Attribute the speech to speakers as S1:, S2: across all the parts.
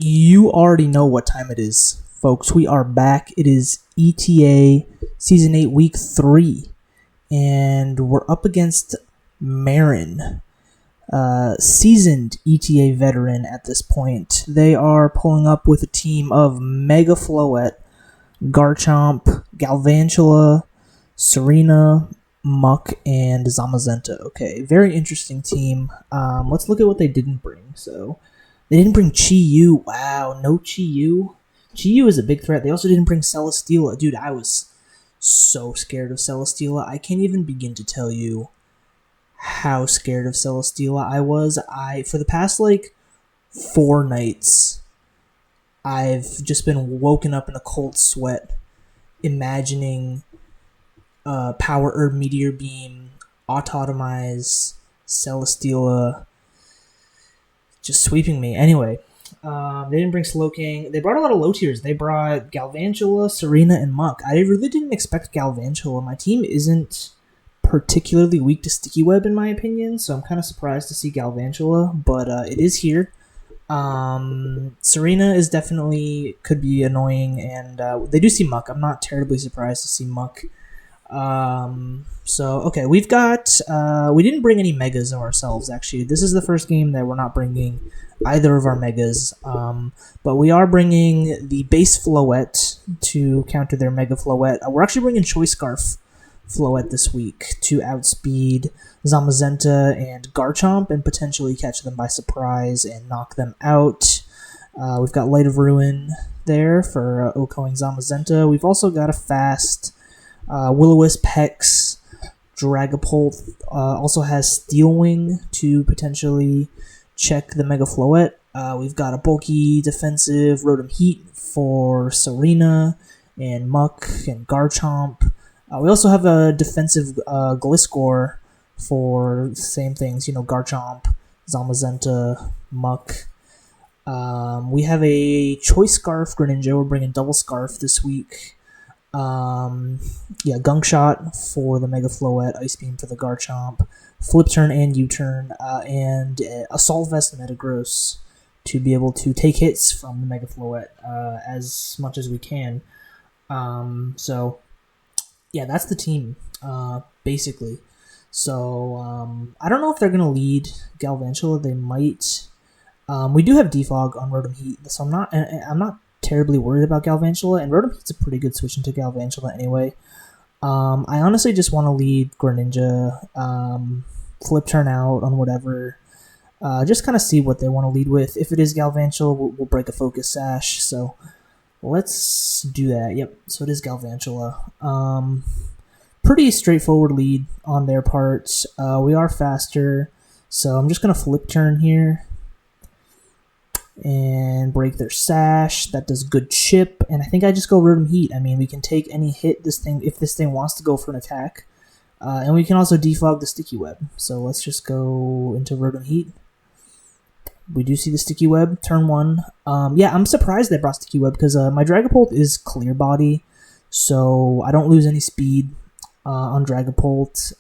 S1: You already know what time it is, folks. We are back. It is ETA Season 8, Week 3. And we're up against Marin, seasoned ETA veteran at this point. They are pulling up with a team of Mega Floette, Garchomp, Galvantula, Serena, Muck, and Zamazenta. Okay, very interesting team. Let's look at what they didn't bring. So, they didn't bring Chi-Yu. Wow, no Chi-Yu. Chi-Yu is a big threat. They also didn't bring Celesteela. Dude, I was so scared of Celesteela. I can't even begin to tell you how scared of Celesteela I was. For the past, 4 nights, I've just been woken up in a cold sweat, imagining Power Herb Meteor Beam, Autotomize, Celesteela, just sweeping me. Anyway, they didn't bring Slowking. They brought a lot of low tiers. They brought Galvantula, Serena, and Muck. I really didn't expect Galvantula. My team isn't particularly weak to Sticky Web, in my opinion, so I'm kind of surprised to see Galvantula, but it is here. Serena is definitely could be annoying, and they do see Muck. I'm not terribly surprised to see Muck. So, okay, we've got, we didn't bring any Megas ourselves, actually. This is the first game that we're not bringing either of our Megas, but we are bringing the base Floette to counter their Mega Floette. We're actually bringing Choice Scarf Floette this week to outspeed Zamazenta and Garchomp and potentially catch them by surprise and knock them out. We've got Light of Ruin there for Okoing Zamazenta. We've also got a fast Will-O-Wisp, Hex, Dragapult, also has Steel Wing to potentially check the Mega Floette. We've got a bulky defensive Rotom Heat for Serena and Muck and Garchomp. We also have a defensive Gliscor for the same things, Garchomp, Zamazenta, Muck. We have a Choice Scarf Greninja. We're bringing Double Scarf this week. Gunk Shot for the Mega Floette, Ice Beam for the Garchomp, Flip Turn and U-Turn, and Assault Vest Metagross to be able to take hits from the Mega Floette as much as we can. That's the team, basically. So, I don't know if they're going to lead Galvantula. They might. We do have Defog on Rotom Heat, so I'm not terribly worried about Galvantula, and Rotom Heat's a pretty good switch into Galvantula anyway. I honestly just want to lead Greninja, flip turn out on whatever, just kind of see what they want to lead with. If it is Galvantula, we'll break a Focus Sash, so let's do that. Yep, so it is Galvantula. Pretty straightforward lead on their part. We are faster, so I'm just going to flip turn here and break their Sash. That does good chip, and I think I just go Rotom Heat. I mean, we can take any hit if this thing wants to go for an attack, and we can also defog the Sticky Web. So let's just go into Rotom Heat. We do see the Sticky Web, turn 1. I'm surprised they brought Sticky Web because my Dragapult is Clear Body, so I don't lose any speed on Dragapult.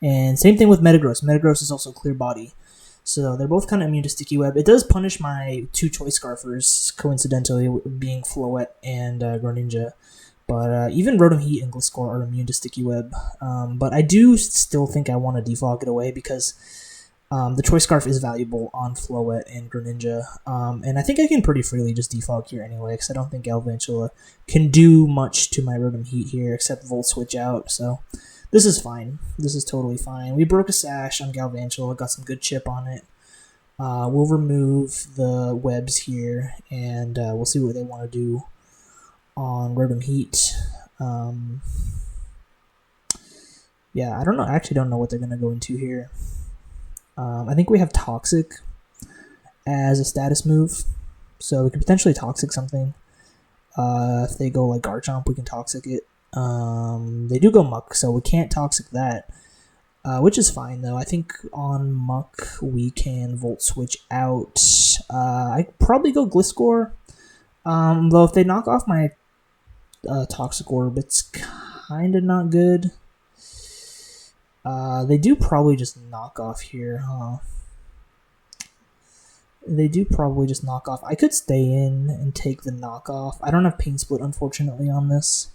S1: And same thing with Metagross. Metagross is also Clear Body. So they're both kind of immune to Sticky Web. It does punish my 2 Choice Scarfers, coincidentally, being Floette and Greninja. But even Rotom Heat and Gliscor are immune to Sticky Web. But I do still think I want to defog it away because the Choice Scarf is valuable on Floette and Greninja. And I think I can pretty freely just defog here anyway because I don't think Galvantula can do much to my Rotom Heat here except Volt Switch out. So this is fine. This is totally fine. We broke a Sash on Galvantula, got some good chip on it. We'll remove the webs here, and we'll see what they want to do on Rotom Heat. I don't know. I actually don't know what they're going to go into here. I think we have Toxic as a status move, so we could potentially Toxic something. If they go like Garchomp, we can Toxic it. They do go Muck, so we can't Toxic that, which is fine, though. I think on Muck, we can Volt Switch out. I probably go Gliscor, though if they knock off my Toxic Orb, it's kind of not good. They do probably just knock off here, huh? They do probably just knock off. I could stay in and take the knockoff. I don't have Pain Split, unfortunately, on this.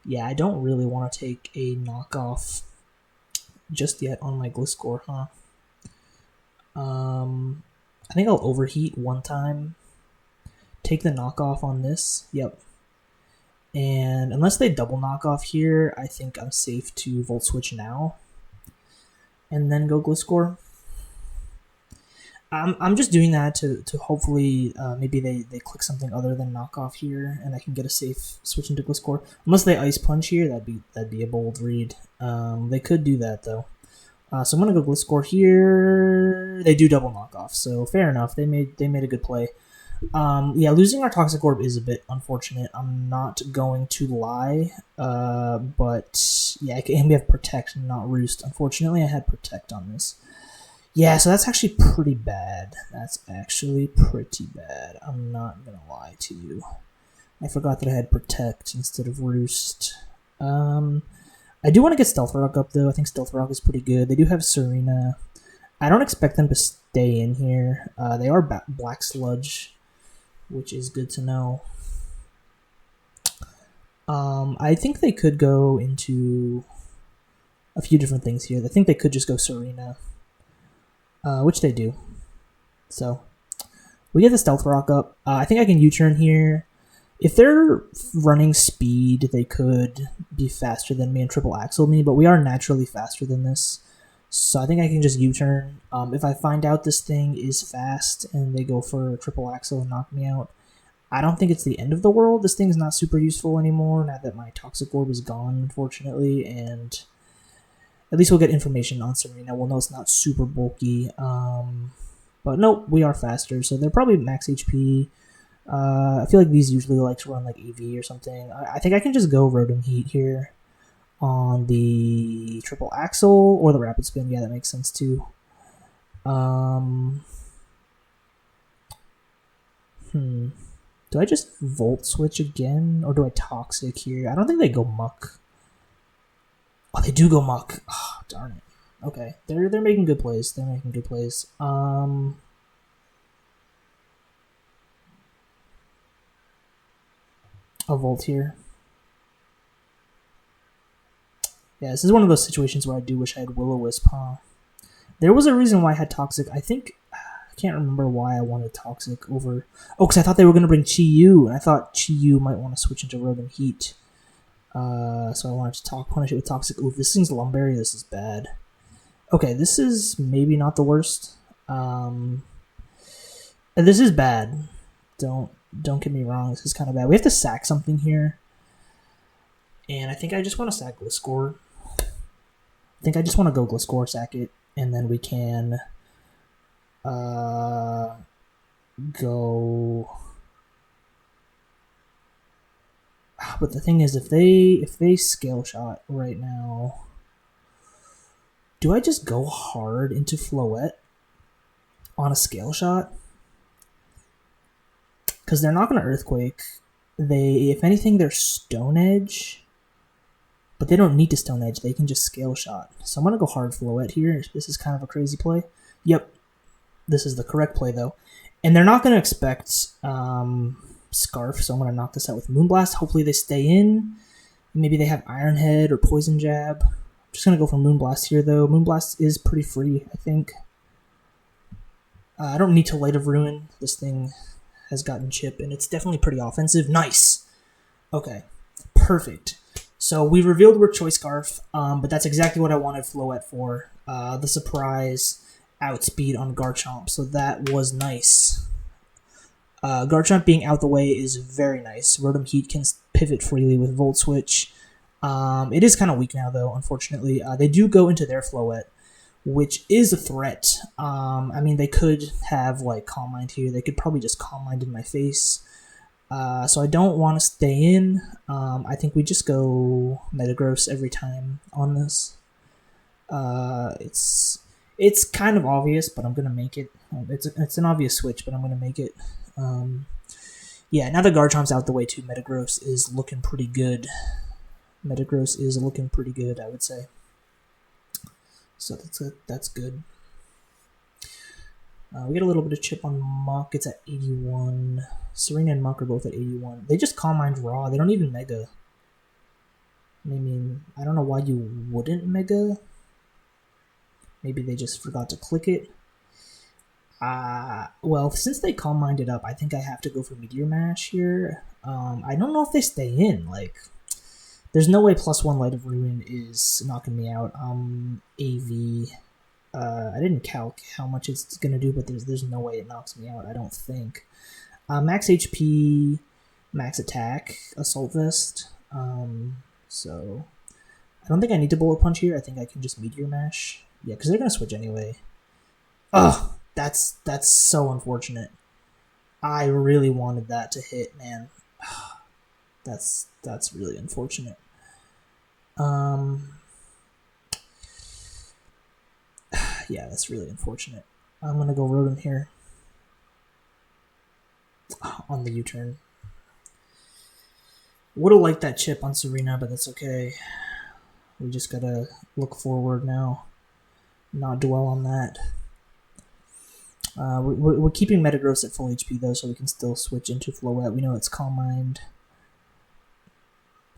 S1: Yeah, I don't really want to take a knockoff just yet on my Gliscor, huh? I think I'll overheat one time. Take the knockoff on this. Yep. And unless they double knockoff here, I think I'm safe to Volt Switch now. And then go Gliscor. I'm just doing that to hopefully maybe they click something other than knockoff here, and I can get a safe switch into Gliscor. Unless they Ice Punch here, that'd be a bold read. They could do that though. So I'm gonna go Gliscor here. They do double knockoff, so fair enough. They made a good play. Yeah, losing our Toxic Orb is a bit unfortunate. I'm not going to lie. But yeah, and we have Protect, not Roost. Unfortunately, I had Protect on this. Yeah, so that's actually pretty bad. I'm not gonna lie to you. I forgot that I had Protect instead of Roost. I do want to get Stealth Rock up, though. I think Stealth Rock is pretty good. They do have Serena. I don't expect them to stay in here. They are Black Sludge, which is good to know. I think they could go into a few different things here. I think they could just go Serena. Which they do. So, we get the Stealth Rock up. I think I can U-turn here. If they're running speed, they could be faster than me and triple axle me, but we are naturally faster than this. So I think I can just U-turn. If I find out this thing is fast and they go for triple axle and knock me out, I don't think it's the end of the world. This thing's not super useful anymore now that my Toxic Orb is gone, unfortunately, and at least we'll get information on Serena. We'll know it's not super bulky. But nope, we are faster, so they're probably max HP. I feel like these usually like to run like AV or something. I think I can just go Rotom Heat here on the triple axle or the rapid spin. Yeah, that makes sense too. Do I just Volt Switch again, or do I Toxic here? I don't think they go Muck. Oh, they do go Muck. Oh, darn it. Okay, they're making good plays. A Volt here. Yeah, this is one of those situations where I do wish I had Will-O-Wisp, huh? There was a reason why I had Toxic. I can't remember why I wanted Toxic over... Oh, because I thought they were going to bring Chi-Yu, and I thought Chi-Yu might want to switch into Rotom Heat. So I wanted to punish it with Toxic. Ooh, if this thing's Lumberry, this is bad. Okay, this is maybe not the worst. This is bad. Don't get me wrong, this is kind of bad. We have to sack something here. And I think I just want to sack Gliscor. I think I just want to go Gliscor, sack it, and then we can go... But the thing is, if they Scale Shot right now, do I just go hard into Floette on a Scale Shot? Because they're not going to Earthquake. If anything, they're Stone Edge. But they don't need to Stone Edge. They can just Scale Shot. So I'm going to go hard Floette here. This is kind of a crazy play. Yep. This is the correct play, though. And they're not going to expect Scarf, so I'm going to knock this out with Moonblast. Hopefully they stay in. Maybe they have Iron Head or Poison Jab. I'm just going to go for Moonblast here, though. Moonblast is pretty free, I think. I don't need to Light of Ruin. This thing has gotten Chip, and it's definitely pretty offensive. Nice! Okay. Perfect. So we revealed we're Choice Scarf, but that's exactly what I wanted Floette for. The surprise outspeed on Garchomp, so that was nice. Garchomp being out the way is very nice. Rotom Heat can pivot freely with Volt Switch. It is kind of weak now, though, unfortunately. They do go into their Floette, which is a threat. I mean, they could have, like, Calm Mind here. They could probably just Calm Mind in my face. So I don't want to stay in. I think we just go Metagross every time on this. It's kind of obvious, but I'm going to make it. It's an obvious switch, but I'm going to make it. Yeah, now that Garchomp's out the way too, Metagross is looking pretty good. I would say. So that's good. We get a little bit of chip on Muck. It's at 81. Serena and Muck are both at 81. They just Calm Mind raw. They don't even Mega. I mean, I don't know why you wouldn't Mega. Maybe they just forgot to click it. Well, since they Calm Minded up, I think I have to go for Meteor Mash here. I don't know if they stay in. Like, there's no way +1 Light of Ruin is knocking me out. AV. I didn't calc how much it's gonna do, but there's no way it knocks me out. I don't think. Max HP, max attack, Assault Vest. So I don't think I need to Bullet Punch here. I think I can just Meteor Mash. Yeah, because they're gonna switch anyway. Ugh, that's so unfortunate. I really wanted that to hit, man. That's really unfortunate. Yeah, that's really unfortunate. I'm gonna go Rotom here on the U-turn. Would have liked that chip on Serena, but that's okay. We just gotta look forward now, not dwell on that. We're keeping Metagross at full HP though, so we can still switch into Floette. We know it's Calm Mind.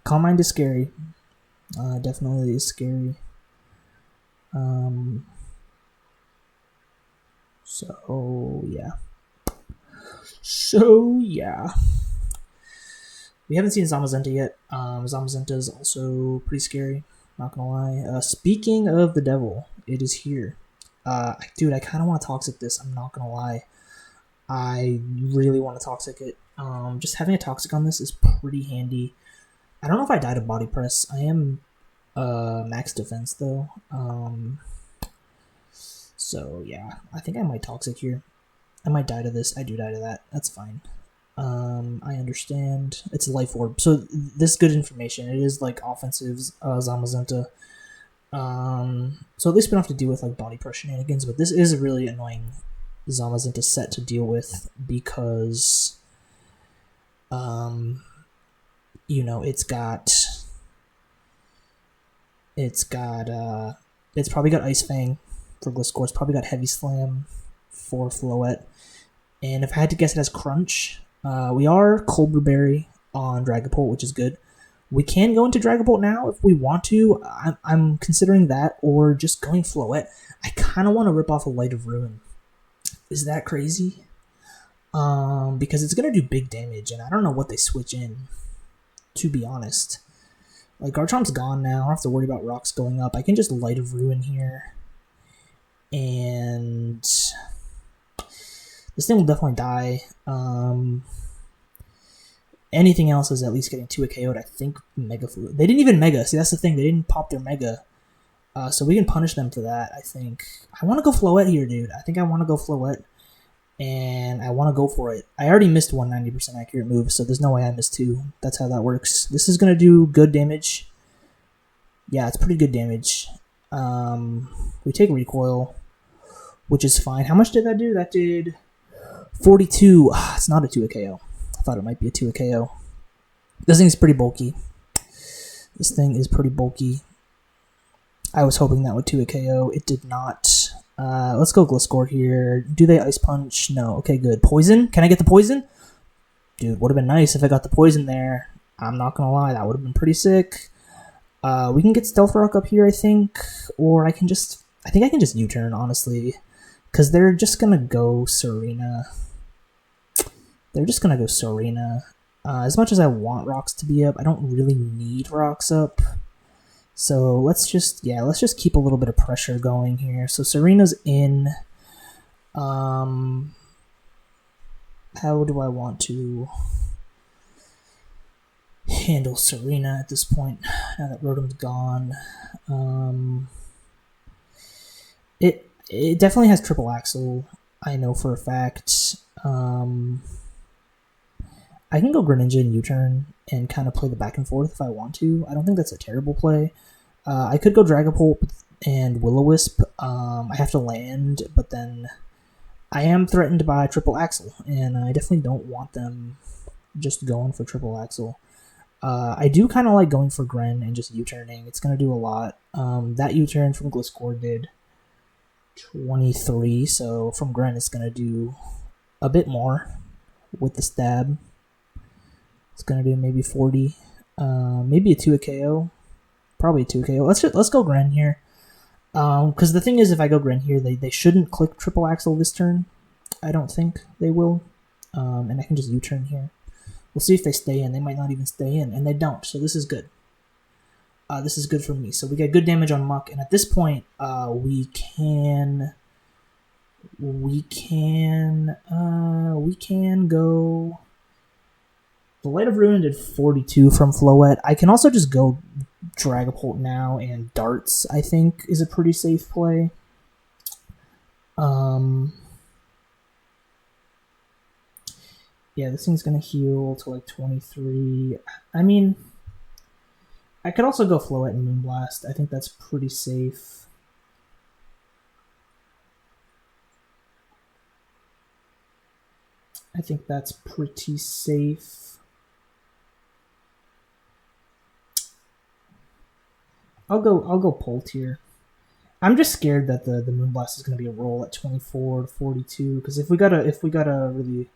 S1: Calm Mind is scary. Definitely is scary. So yeah. We haven't seen Zamazenta yet. Zamazenta is also pretty scary. Not gonna lie. Speaking of the devil, it is here. Dude, I kind of want to Toxic this. I'm not gonna lie. I really want to Toxic it. Just having a Toxic on this is pretty handy. I don't know if I die to Body Press. I am max defense though. So yeah, I think I might Toxic here. I might die to this. I do die to that. That's fine. I understand. It's a Life Orb. So this is good information. It is like offensive Zamazenta. So at least we don't have to deal with like Body Press shenanigans, but this is a really annoying Zamazenta set to deal with because you know, it's probably got Ice Fang for Gliscor. It's probably got Heavy Slam for Floette. And if I had to guess, it has Crunch. We are Cobra Berry on Dragapult, which is good. We can go into Dragapult now if we want to. I'm considering that, or just going Floette. I kind of want to rip off a Light of Ruin. Is that crazy? Because it's going to do big damage, and I don't know what they switch in, to be honest. Like, Garchomp's gone now. I don't have to worry about rocks going up. I can just Light of Ruin here. And this thing will definitely die. Anything else is at least getting 2 KO'd. I think Mega Flu. They didn't even Mega. See, that's the thing. They didn't pop their Mega. So we can punish them for that, I think. I want to go Floette here, dude. I think I want to go Floette. And I want to go for it. I already missed 190% accurate move, so there's no way I missed 2. That's how that works. This is going to do good damage. Yeah, it's pretty good damage. We take Recoil, which is fine. How much did that do? That did 42. It's not a 2 KO. I thought it might be a 2 KO. This thing is pretty bulky. I was hoping that would 2 KO. It did not. Let's go Gliscor here. Do they Ice Punch? No. Okay, good. Poison? Can I get the Poison? Dude, would have been nice if I got the Poison there. I'm not going to lie. That would have been pretty sick. We can get Stealth Rock up here, I think. Or I think I can just U-turn, honestly. Because they're just going to go Serena. As much as I want rocks to be up, I don't really need rocks up. So let's just keep a little bit of pressure going here. So Serena's in. How do I want to handle Serena at this point now that Rotom's gone? It definitely has triple axle. I know for a fact. I can go Greninja and U-turn and kind of play the back and forth if I want to. I don't think that's a terrible play. I could go Dragapult and Will-O-Wisp. I have to land, but then I am threatened by triple axle, and I definitely don't want them just going for triple axle. I do kind of like going for Gren and just U-turning. It's going to do a lot. That U-turn from Gliscor did 23, so from Gren it's going to do a bit more with the stab. It's going to do maybe 40, maybe a 2 KO, probably a 2 KO. Let's go Gren here, because the thing is, if I go Gren here, they shouldn't click triple axle this turn. I don't think they will, and I can just U-turn here. We'll see if they stay in. They might not even stay in, and they don't, so this is good. This is good for me. So we get good damage on Muck, and at this point, we can go. The Light of Ruin did 42 from Floette. I can also just go Dragapult now, and Darts, I think, is a pretty safe play. Yeah, this thing's gonna heal to like 23. I mean, I could also go Floette and Moonblast. I think that's pretty safe. I think that's pretty safe. I'll go Pult here. I'm just scared that the Moonblast is going to be a roll at 24 to 42, because if we got a really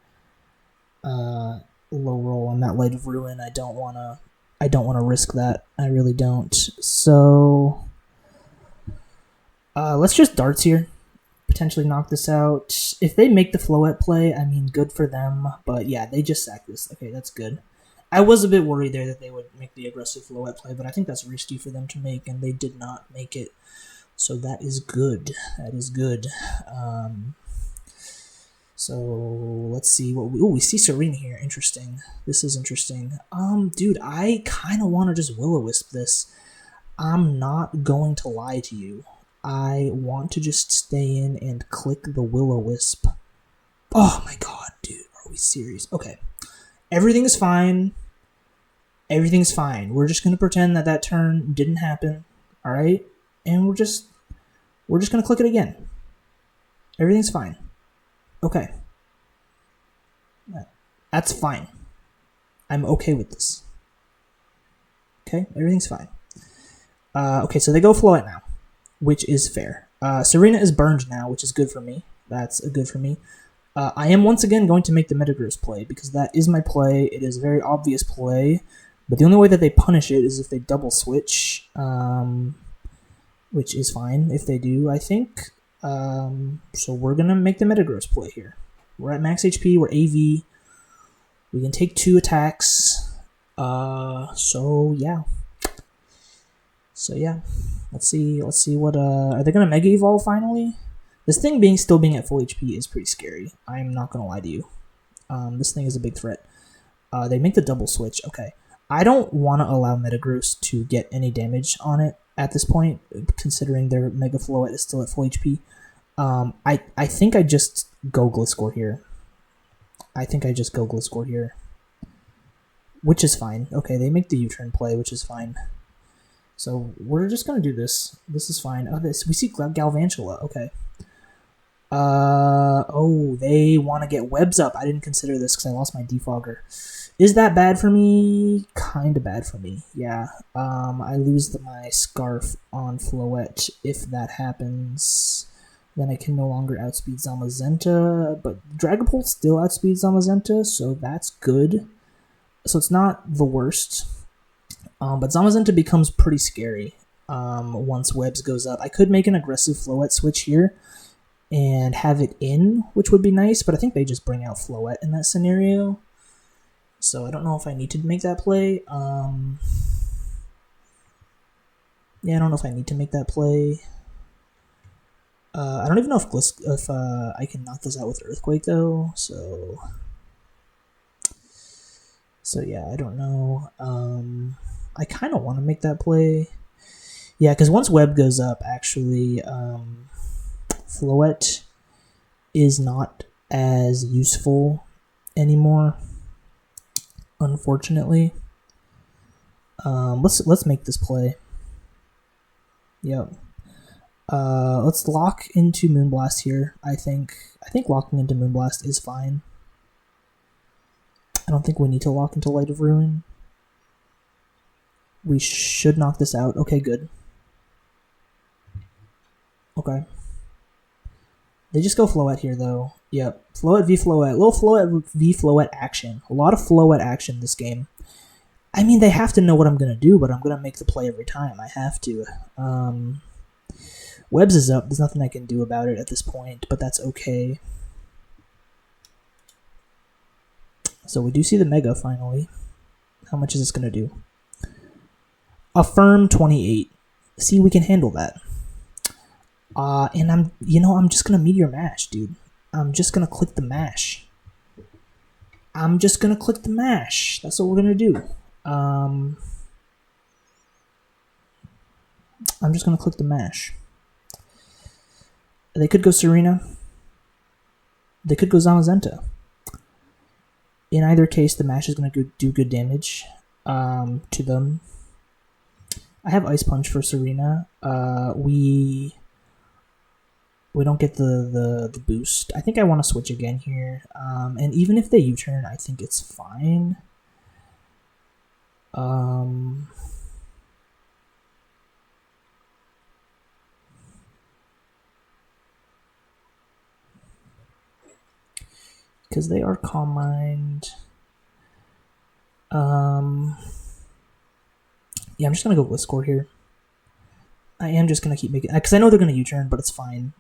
S1: low roll on that Light of Ruin, I don't want to risk that. I really don't. So let's just Darts here. Potentially knock this out. If they make the Floette play, I mean, good for them. But yeah, they just sack this. Okay, that's good. I was a bit worried there that they would make the aggressive Floette play, but I think that's risky for them to make, and they did not make it. So that is good. That is good. So let's see what we see Serena here. Interesting. This is interesting. Dude, I kind of want to just Will-O-Wisp this. I'm not going to lie to you. I want to just stay in and click the Will-O-Wisp. Oh my god, dude. Are we serious? Okay. Everything is fine. Everything's fine. We're just going to pretend that turn didn't happen. Alright? And we're just going to click it again. Everything's fine. Okay. That's fine. I'm okay with this. Okay? Everything's fine. Okay, so they go Floette now, which is fair. Serena is burned now, which is good for me. That's good for me. I am once again going to make the Metagross play, because that is my play. It is a very obvious play, but the only way that they punish it is if they double switch, which is fine if they do, I think. So we're going to make the Metagross play here. We're at max HP, we're AV, we can take 2 attacks, so yeah. Let's see what, are they going to Mega Evolve finally? This thing still being at full HP is pretty scary. I'm not going to lie to you. This thing is a big threat. They make the double switch. Okay. I don't want to allow Metagross to get any damage on it at this point, considering their Mega Floette is still at full HP. I think I just go Gliscor here. Which is fine. Okay, they make the U-turn play, which is fine. So we're just going to do this. This is fine. Oh, we see Galvantula. Okay. Oh, they want to get webs up. I didn't consider this because I lost my Defogger. Is that bad for me? Kind of bad for me, yeah. I lose my Scarf on Floette. If that happens, then I can no longer outspeed Zamazenta, but Dragapult still outspeeds Zamazenta, so that's good. So it's not the worst. But Zamazenta becomes pretty scary once Webs goes up. I could make an aggressive Floette switch here and have it in, which would be nice, but I think they just bring out Floette in that scenario. So I don't know if I need to make that play. Yeah, I don't know if I need to make that play. I don't even know if I can knock this out with Earthquake, though, so yeah, I don't know. I kind of want to make that play. Yeah, because once Web goes up, actually, Floette is not as useful anymore, unfortunately. Let's make this play. Yep. Let's lock into Moonblast here. I think locking into Moonblast is fine. I don't think we need to lock into Light of Ruin. We should knock this out. Okay, good. Okay. They just go floette here, though. Yep. Floette v floette. Little floette v floette action. A lot of floette action this game. I mean, they have to know what I'm going to do, but I'm going to make the play every time. I have to. Webs is up. There's nothing I can do about it at this point, but that's okay. So we do see the Mega, finally. How much is this going to do? A firm 28. See, we can handle that. And I'm just going to Meteor Mash, dude. I'm just going to click the mash. I'm just going to click the mash. That's what we're going to do. I'm just going to click the mash. They could go Serena. They could go Zamazenta. In either case, the mash is going to do good damage to them. I have Ice Punch for Serena. We don't get the boost. I think I want to switch again here. And even if they U-turn, I think it's fine. Because they are Calm Mind. Yeah, I'm just going to go with Score here. I am just going to keep making... Because I know they're going to U-turn, but it's fine.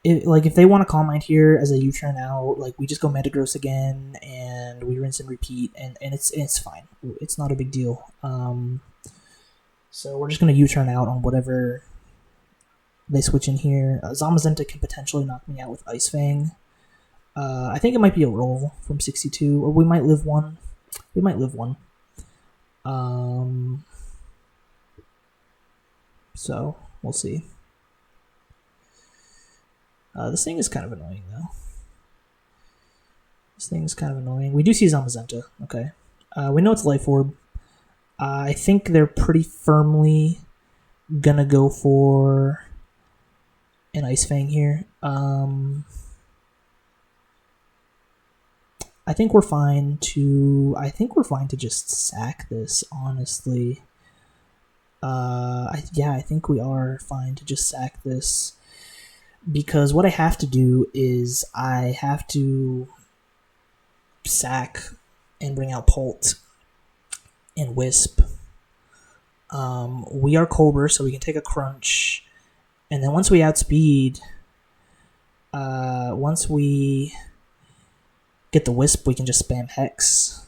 S1: If they want to Calm Mind here as a U-turn out, like, we just go Metagross again, and we rinse and repeat, and it's fine. It's not a big deal. So we're just going to U-turn out on whatever they switch in here. Zamazenta can potentially knock me out with Ice Fang. I think it might be a roll from 62, or we might live one. We might live one. So, we'll see. This thing is kind of annoying, though. This thing is kind of annoying. We do see Zamazenta, okay. We know it's Life Orb. I think they're pretty firmly gonna go for an Ice Fang here. I think we're fine to just sack this, honestly. Yeah, I think we are fine to just sack this. Because what I have to do is I have to sack and bring out Polt and Wisp. We are Colbur, so we can take a Crunch. And then once we outspeed, once we get the Wisp, we can just spam Hex.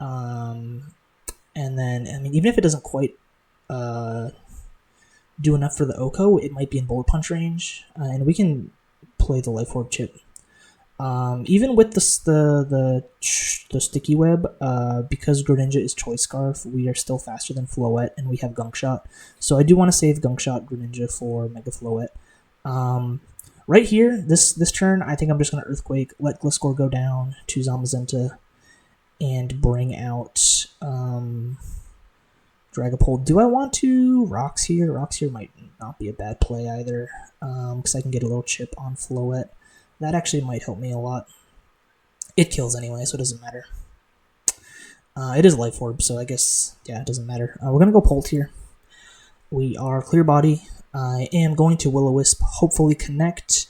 S1: And then, I mean, even if it doesn't quite do enough for the Oko, it might be in Bullet Punch range, and we can play the Life Orb chip. Even with the Sticky Web, because Greninja is Choice Scarf, we are still faster than Floette, and we have Gunk Shot. So I do want to save Gunk Shot Greninja for Mega Floette. Right here, this turn, I think I'm just going to Earthquake, let Gliscor go down to Zamazenta, and bring out Dragapult. Do I want to Rocks here? Rocks here might not be a bad play either, because I can get a little chip on Floette. That actually might help me a lot. It kills anyway, so it doesn't matter. It is Life Orb, so I guess, yeah, it doesn't matter. We're going to go Polt here. We are Clear Body. I am going to Will-O-Wisp, hopefully connect.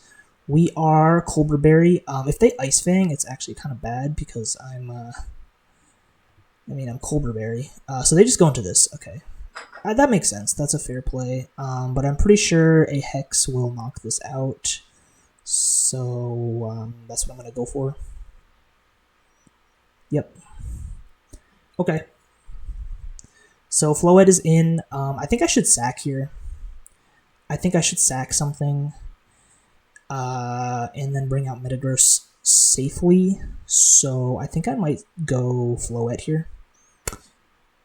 S1: We are Colbur Berry. If they Ice Fang, it's actually kind of bad because I'm Colbur Berry. So they just go into this. Okay. That makes sense. That's a fair play. But I'm pretty sure a Hex will knock this out. So that's what I'm going to go for. Yep. Okay. So Floette is in. I think I should sack here. I think I should sack something. And then bring out Metagross safely. So I think I might go Floette here.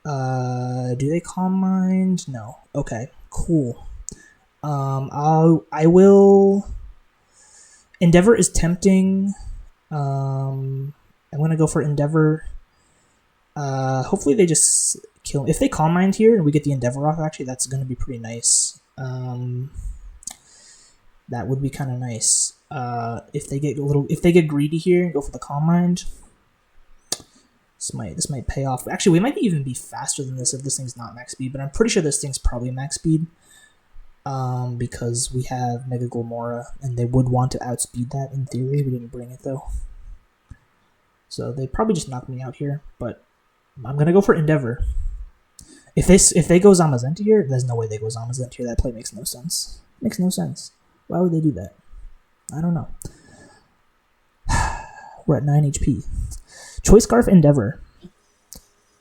S1: Do they Calm Mind? No. Okay, cool. I will... Endeavor is tempting. I'm gonna go for Endeavor. Hopefully they just kill... If they Calm Mind here and we get the Endeavor off, actually, that's gonna be pretty nice. That would be kind of nice. If they get greedy here and go for the Calm Mind, this might pay off. Actually, we might even be faster than this if this thing's not max speed, but I'm pretty sure this thing's probably max speed. because we have Mega Glamora, and they would want to outspeed that in theory. We didn't bring it though. So they probably just knocked me out here, but I'm gonna go for Endeavor. If they go Zamazenta here, there's no way they go Zamazenta here. That play makes no sense. Makes no sense. Why would they do that? I don't know. We're at 9 HP. Choice Scarf Endeavor.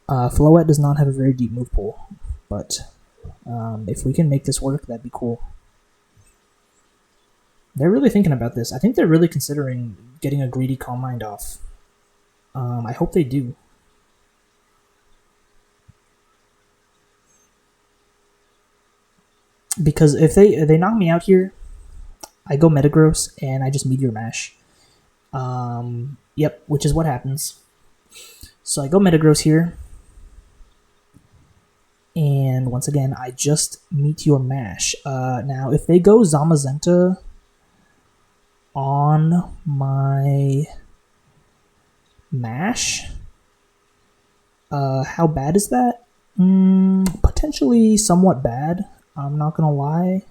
S1: Floette does not have a very deep move pool, but if we can make this work, that'd be cool. They're really thinking about this. I think they're really considering getting a greedy Calm Mind off. I hope they do. Because if they knock me out here, I go Metagross and I just Meteor Mash. Yep, which is what happens. So I go Metagross here. And once again, I just Meteor Mash. Now, if they go Zamazenta on my Mash, how bad is that? Potentially somewhat bad. I'm not gonna lie.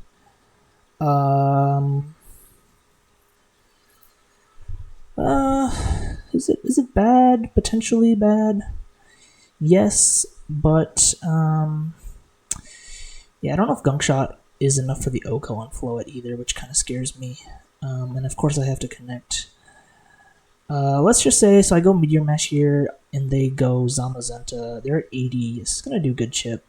S1: Is it bad? Potentially bad. Yes, but yeah, I don't know if Gunk Shot is enough for the Oko on Floette either, which kind of scares me. And of course I have to connect. Let's just say, so I go Meteor Mash here, and they go Zamazenta. They're at 80. It's gonna do good chip.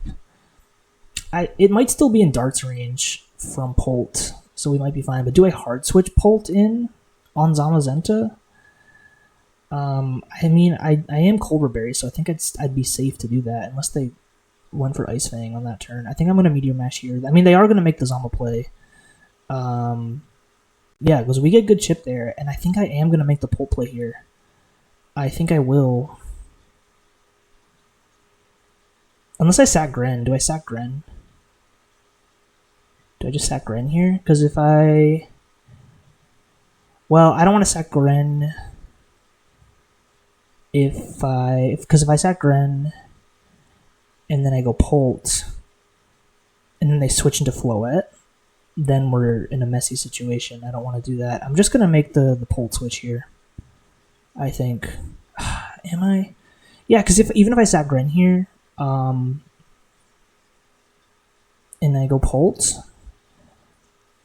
S1: It might still be in darts range from Polt, so we might be fine. But do I hard switch Polt in on Zamazenta? I mean, I am Culver Berry, so I think I'd be safe to do that unless they went for Ice Fang on that turn. I think I'm gonna Meteor Mash here. I mean, they are gonna make the Zama play. Yeah, because we get good chip there, and I think I am gonna make the Polt play here. I think I will. Unless I sack Gren. Do I sack Gren? Do I just sack Gren here? Because if I... Well, I don't want to sack Gren because if I sack Gren and then I go Polt and then they switch into Floette, then we're in a messy situation. I don't want to do that. I'm just going to make the Polt switch here, I think. Am I? Yeah, because even if I sack Gren here and I go Polt,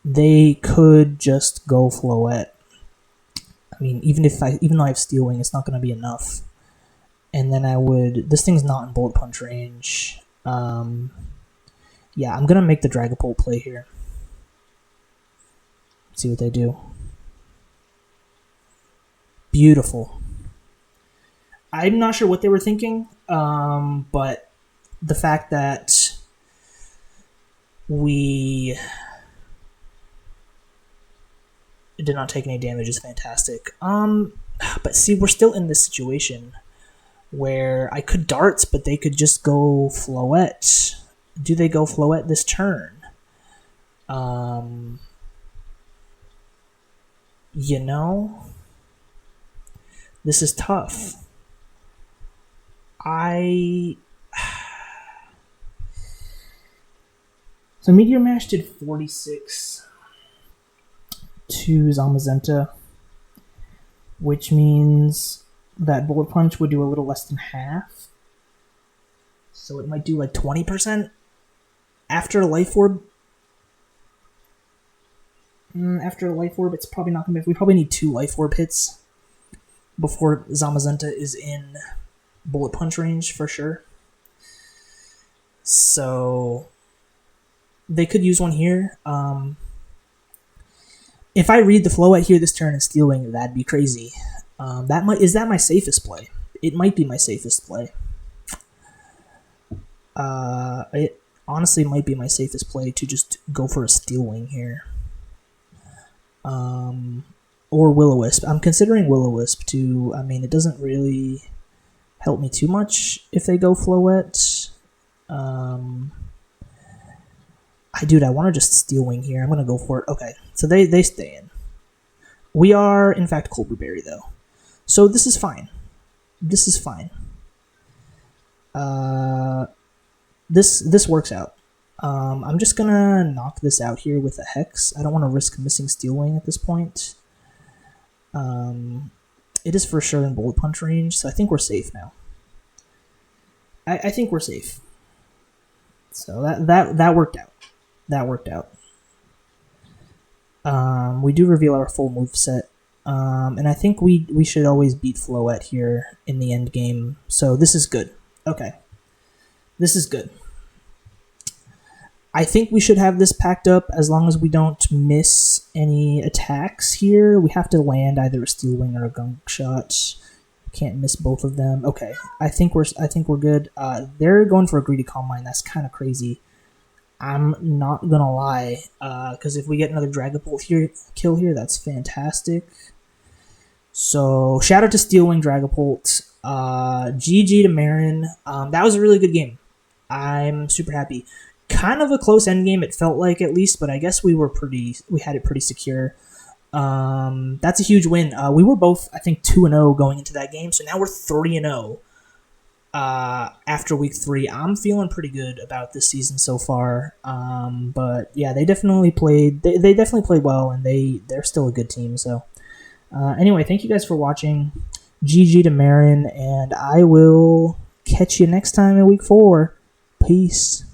S1: they could just go Floette. I mean, even though I have Steel Wing, it's not going to be enough. And then I would... This thing's not in Bullet Punch range. Yeah, I'm going to make the Dragapult play here. See what they do. Beautiful. I'm not sure what they were thinking, but the fact that we did not take any damage is fantastic. But see, we're still in this situation where I could darts, but they could just go Floette. Do they go Floette this turn? You know, this is tough. So Meteor Mash did 46 to Zamazenta, which means that Bullet Punch would do a little less than half. So it might do like 20% after a Life Orb. After a Life Orb, it's probably not going to be... We probably need 2 Life Orb hits before Zamazenta is in Bullet Punch range for sure. So they could use one here. If I read the Floette here this turn and Steel Wing, that'd be crazy. Is that my safest play? It might be my safest play. It honestly might be my safest play to just go for a Steel Wing here. Or Will-O-Wisp. I'm considering Will-O-Wisp too. I mean, it doesn't really help me too much if they go Floette. Dude, I want to just Steel Wing here. I'm going to go for it. Okay, so they stay in. We are, in fact, Culver Berry, though. So this is fine. This is fine. This works out. I'm just gonna knock this out here with a Hex. I don't want to risk missing Steel Wing at this point. It is for sure in Bullet Punch range, so I think we're safe now. I think we're safe. So that worked out. That worked out. We do reveal our full moveset. And I think we should always beat Floette here in the end game. So this is good. Okay. This is good. I think we should have this packed up as long as we don't miss any attacks here. We have to land either a Steel Wing or a Gunk Shot. Can't miss both of them. Okay. I think we're good. They're going for a Greedy Calm Mind. That's kind of crazy. I'm not gonna lie, because if we get another Dragapult kill here, that's fantastic. So, shout out to Steelwing Dragapult. GG to Marin. That was a really good game. I'm super happy. Kind of a close end game, it felt like, at least, but I guess we had it pretty secure. That's a huge win. We were both, I think, 2-0 going into that game, so now we're 3-0 after week 3. I'm feeling pretty good about this season so far. But yeah, they definitely played. They definitely played well, and they're still a good team. So anyway, thank you guys for watching. GG to Marin, and I will catch you next time in week 4. Peace.